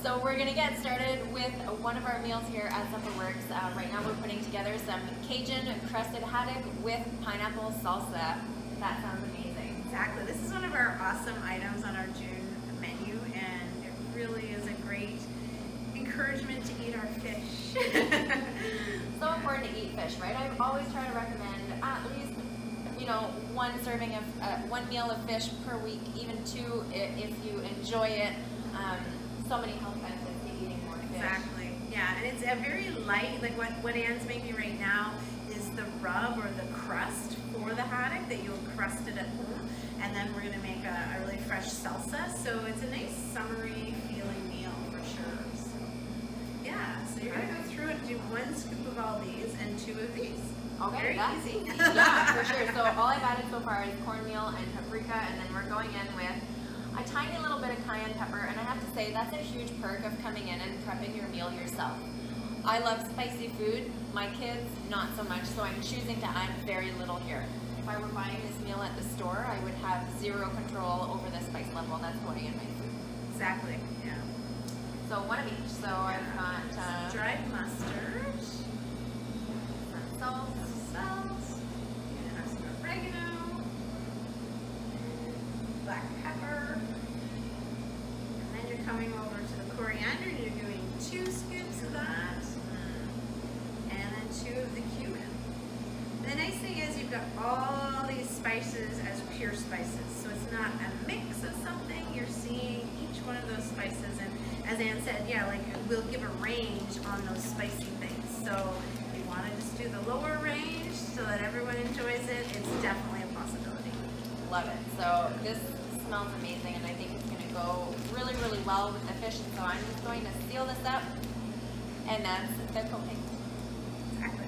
So we're gonna get started with one of our meals here at SupperWorks. Right now we're putting together some Cajun-Crusted Haddock with pineapple salsa. That sounds amazing. Exactly. This is one of our awesome items on our June menu, and it really is a great encouragement to eat our fish. So important to eat fish, right? I always try to recommend at least, one serving of one meal of fish per week, even two if you enjoy it. So many health benefits to eating more fish. Exactly. Yeah, and it's a very light, like what Anne's making right now is the rub or the crust for the haddock that you'll crust it at home, and then we're going to make a really fresh salsa. So it's a nice summery feeling meal for sure. So yeah, so you're going to go through and do 1 scoop of all these and 2 of these. Okay, very that's easy. Yeah, for sure. So all I've added so far is cornmeal and paprika, and then we're going in with a tiny little bit of cayenne pepper, and I have to say that's a huge perk of coming in and prepping your meal yourself. I love spicy food, my kids not so much, so I'm choosing to add very little here. If I were buying this meal at the store, I would have zero control over the spice level that's going in my food. Exactly, yeah. So 1 of each. So I've got dried mustard, salt, and have some oregano, black pepper, and then you're coming over to the coriander, and you're doing 2 scoops of that, and then 2 of the cumin. The nice thing is you've got all these spices as pure spices, so it's not a mix of something. You're seeing each one of those spices, and as Anne said, yeah, like we'll give a range on those spicy things. So if you want to just do the lower range so that everyone enjoys it, it's definitely a possibility. love it. So this smells amazing, and I think it's going to go really, really well with the fish. And so I'm just going to seal this up, and that's the coating. Exactly.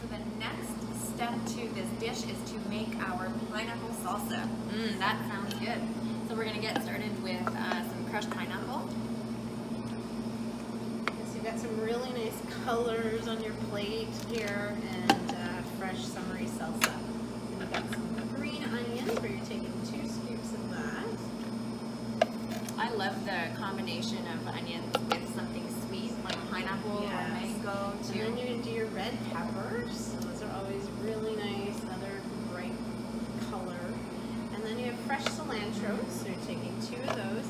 So the next step to this dish is to make our pineapple salsa. That sounds good. So we're going to get started with some crushed pineapple. So you've got some really nice colors on your plate here, and fresh summery salsa. And you've got some green onions where you're taking 2 scoops of that. I love the combination of onions with something sweet like pineapple or mango And too. then you're going to do your red peppers. So those are always really nice, another bright color. And then you have fresh cilantro, so you're taking 2 of those.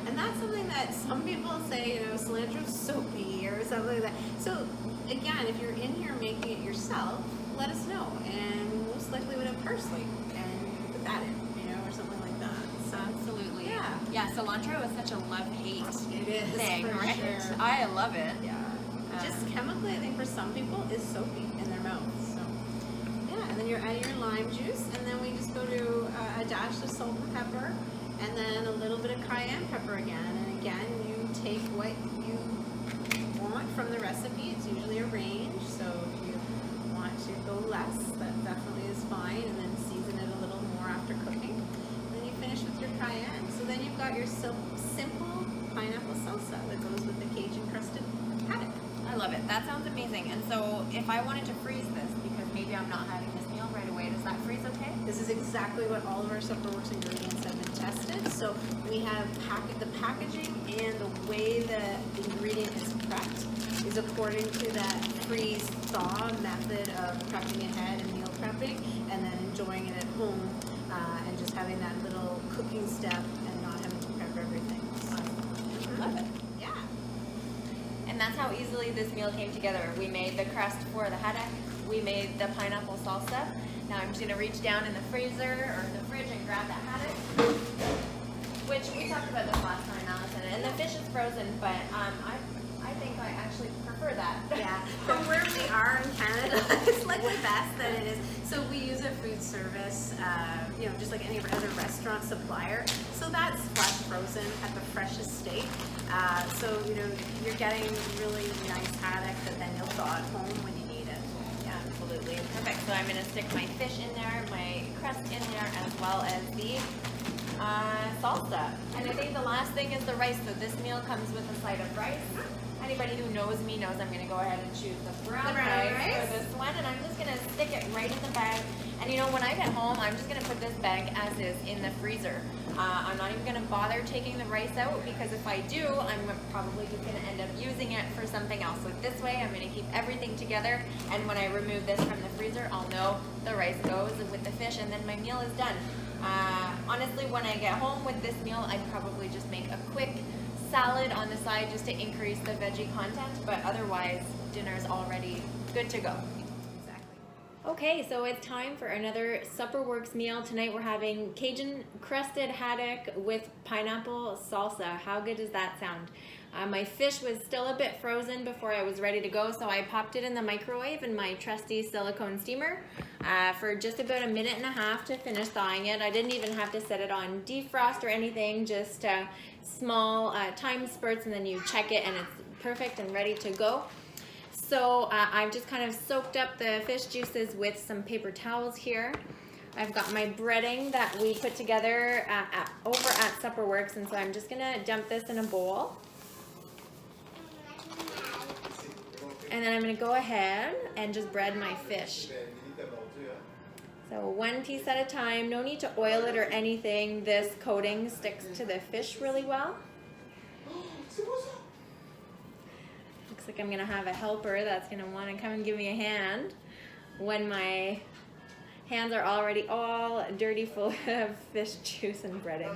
And that's something that some people say, cilantro's soapy or something like that. So again, if you're in here making it yourself, let us know. And most likely would have parsley and put that in, or something like that. So Absolutely. Yeah. Yeah, cilantro is such a love-hate it is thing, for right? sure. I love it. Yeah. Just chemically, I think for some people, is soapy in their mouth. So, yeah, and then you're adding your lime juice, and then we just go to a dash of salt and pepper, and then a little bit of cayenne pepper again. And again, you take what you want from the recipe. It's usually a range, so if you want to go less, that definitely is fine, and then season it a little more after cooking. And then you finish with your cayenne. So then you've got your simple pineapple salsa that goes with the Cajun-Crusted Haddock. I love it. That sounds amazing. And so if I wanted to freeze this, because maybe I'm not having this meal right away, does that freeze okay? This is exactly what all of our SupperWorks ingredients have been tested. So we have the packaging, and the way the ingredient is prepped is according to that freeze-thaw method of prepping ahead and meal prepping, and then enjoying it at home, and just having that little cooking step and not having to prep everything. So, Love it. yeah. And that's how easily this meal came together. We made the crust for the haddock. We made the pineapple salsa. Now I'm just going to reach down in the freezer or the fridge and grab that haddock, which we talked about this last time, Allison. And the fish is frozen, but I think I actually prefer that. Yeah, from where we are in Canada, it's like the best that it is. So we use a food service, just like any other restaurant supplier. So that's flash frozen at the freshest state. So you're getting really nice haddock that then you'll thaw at home when you need it. Yeah, absolutely. Perfect. So I'm going to stick my fish in there, my crust in there, as well as the salsa. And I think the last thing is the rice. So this meal comes with a side of rice. Anybody who knows me knows I'm going to go ahead and choose the brown rice for this one. And I'm just going to stick it right in the bag. And you know, when I get home, I'm just going to put this bag as is in the freezer. I'm not even going to bother taking the rice out, because if I do, I'm probably just going to end up using it for something else. So this way, I'm going to keep everything together. And when I remove this from the freezer, I'll know the rice goes with the fish, and then my meal is done. Honestly, when I get home with this meal, I'd probably just make a quick salad on the side just to increase the veggie content, but otherwise dinner's already good to go. Exactly. Okay, so it's time for another SupperWorks meal. Tonight we're having Cajun-Crusted Haddock with pineapple salsa. How good does that sound? My fish was still a bit frozen before I was ready to go, so I popped it in the microwave in my trusty silicone steamer for just about a minute and a half to finish thawing it. I didn't even have to set it on defrost or anything, just small time spurts, and then you check it and it's perfect and ready to go. So I've just kind of soaked up the fish juices with some paper towels here. I've got my breading that we put together over at SupperWorks, and so I'm just gonna dump this in a bowl. And then I'm going to go ahead and just bread my fish. So one piece at a time, no need to oil it or anything. This coating sticks to the fish really well. Looks like I'm going to have a helper that's going to want to come and give me a hand when my hands are already all dirty full of fish juice and breading.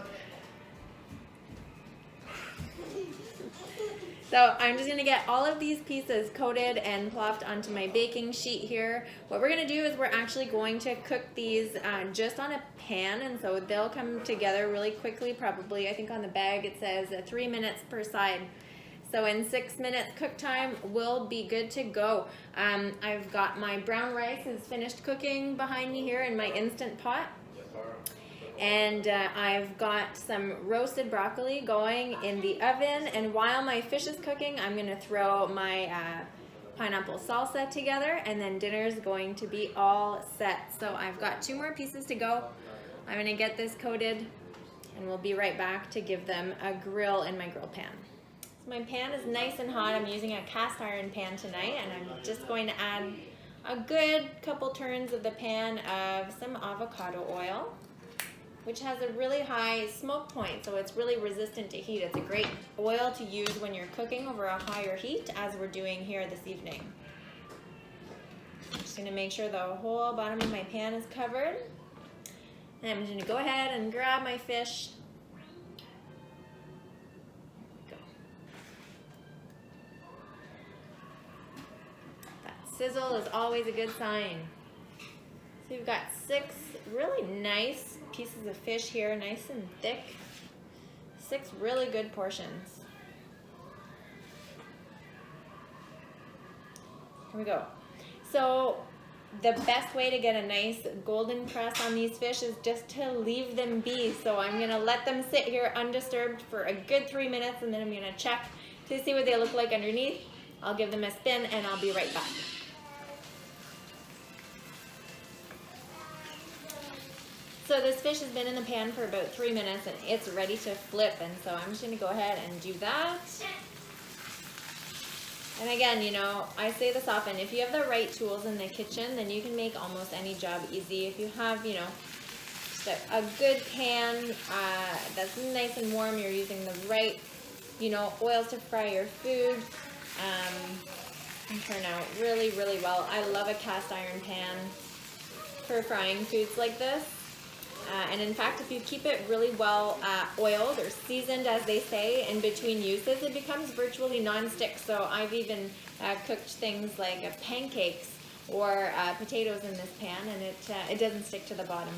So I'm just going to get all of these pieces coated and plopped onto my baking sheet here. What we're going to do is we're actually going to cook these just on a pan, and so they'll come together really quickly. Probably, I think on the bag it says 3 minutes per side. So in 6 minutes cook time, we'll be good to go. I've got my brown rice is finished cooking behind me here in my Instant Pot. And I've got some roasted broccoli going in the oven, and while my fish is cooking, I'm going to throw my pineapple salsa together, and then dinner is going to be all set. So I've got 2 more pieces to go. I'm going to get this coated, and we'll be right back to give them a grill in my grill pan. So my pan is nice and hot. I'm using a cast iron pan tonight, and I'm just going to add a good couple turns of the pan of some avocado oil, which has a really high smoke point, so it's really resistant to heat. It's a great oil to use when you're cooking over a higher heat, as we're doing here this evening. I'm just gonna make sure the whole bottom of my pan is covered. And I'm gonna go ahead and grab my fish. Go. That sizzle is always a good sign. So we've got 6 really nice pieces of fish here, nice and thick. 6 really good portions. Here we go. So the best way to get a nice golden crust on these fish is just to leave them be. So I'm gonna let them sit here undisturbed for a good 3 minutes, and then I'm gonna check to see what they look like underneath. I'll give them a spin and I'll be right back. So this fish has been in the pan for about 3 minutes, and it's ready to flip, and so I'm just gonna go ahead and do that. And again, you know, I say this often, if you have the right tools in the kitchen, then you can make almost any job easy. If you have, you know, just a good pan that's nice and warm, you're using the right, you know, oils to fry your food, can turn out really, really well. I love a cast iron pan for frying foods like this. And in fact, if you keep it really well oiled or seasoned, as they say, in between uses, it becomes virtually non-stick. So I've even cooked things like pancakes or potatoes in this pan, and it doesn't stick to the bottom.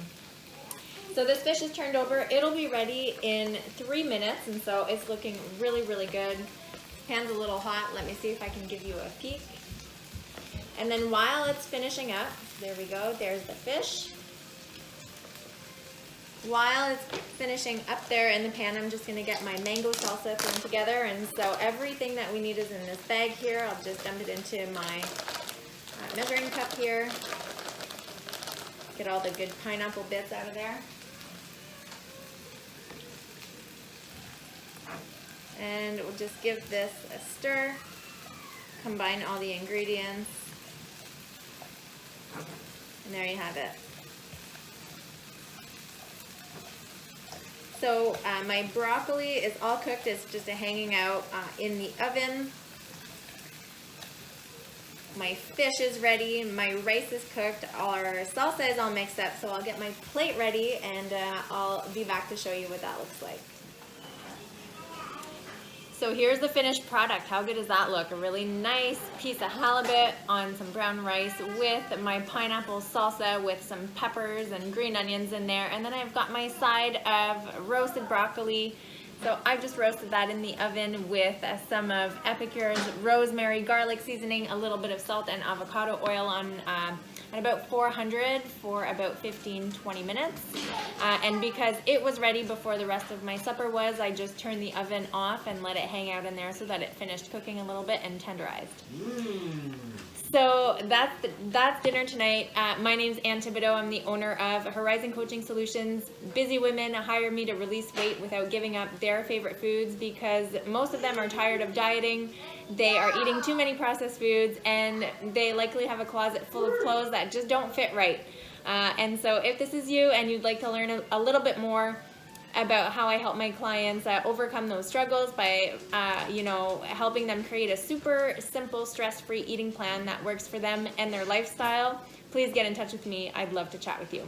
So this fish is turned over. It'll be ready in 3 minutes, and so it's looking really, really good. Pan's a little hot. Let me see if I can give you a peek. And then while it's finishing up, there we go, there's the fish. While it's finishing up there in the pan, I'm just going to get my mango salsa thrown together. And so everything that we need is in this bag here. I'll just dump it into my measuring cup here. Get all the good pineapple bits out of there. And we'll just give this a stir, combine all the ingredients, and there you have it. So my broccoli is all cooked, it's just hanging out in the oven. My fish is ready, my rice is cooked, our salsa is all mixed up, so I'll get my plate ready and I'll be back to show you what that looks like. So here's the finished product. How good does that look? A really nice piece of halibut on some brown rice with my pineapple salsa with some peppers and green onions in there. And then I've got my side of roasted broccoli. So I've just roasted that in the oven with some of Epicure's rosemary garlic seasoning, a little bit of salt and avocado oil on at about 400 for about 15-20 minutes. And because it was ready before the rest of my supper was, I just turned the oven off and let it hang out in there so that it finished cooking a little bit and tenderized. So that's dinner tonight. My name's Anne Thibodeau. I'm the owner of Horizon Coaching Solutions. Busy women hire me to release weight without giving up their favorite foods because most of them are tired of dieting. They are eating too many processed foods and they likely have a closet full of clothes that just don't fit right. And so if this is you and you'd like to learn a little bit more about how I help my clients overcome those struggles by, helping them create a super simple, stress-free eating plan that works for them and their lifestyle, please get in touch with me. I'd love to chat with you.